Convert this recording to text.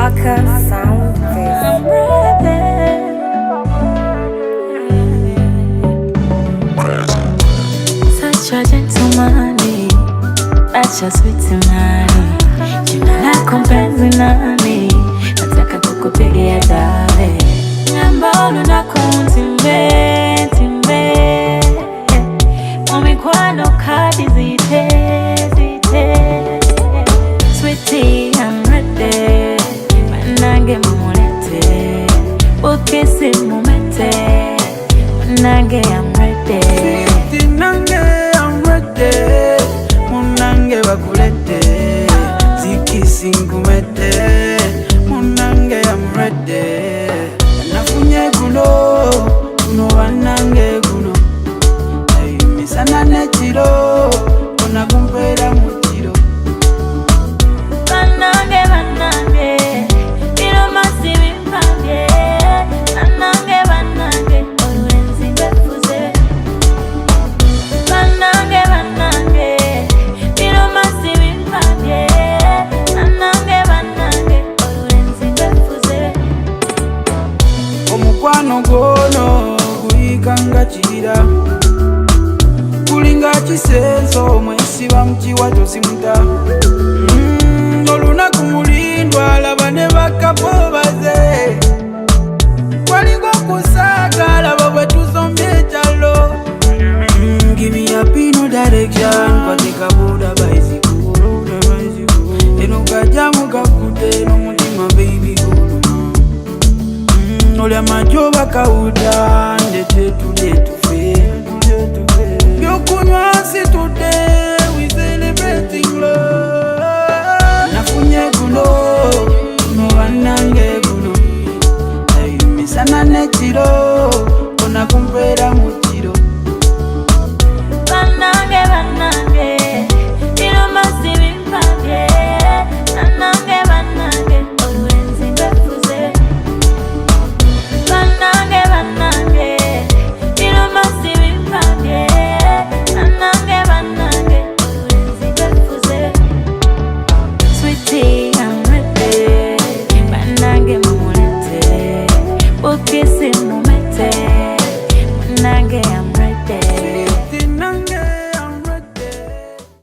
Waka Sound. I'm ready. Such a gentleman, such a sweet man. Jina lako mpenzi nani? Nataka kukupigia dale. Namba unakuntimbe timbe. Mikwano kadi zite zite. Sweetie, I'm ready. Manange mumulete. Ukisi mumete. Manange, I'm ready. Sweetie nange, I'm ready. Munange wakulete. Zikisi ngumete. Munange, I'm ready. Nafunye kuno, kuno wanange kuno. Misana nechiro, kuna kumpera muchiro. Manange, manange, iro masivi mpage. Manange, manange, oruenzi befuze. Manange, manange, iro masivi mpage. Manange, manange, oruenzi befuze. Omukwano gono, kuikanga chira. Kulinga chisenso, mwesiba mchiwa tosimuta. Oluna kumulindwa, labane bakapo baze. Walingo kusaka, lababwe tuzombie chalo. Give me a pino direction, patika buda bicycle. Eno kajamu kakute, no mutima baby guluma. Olya majoba kauta, ndete tufe. Yokunywa si tufe.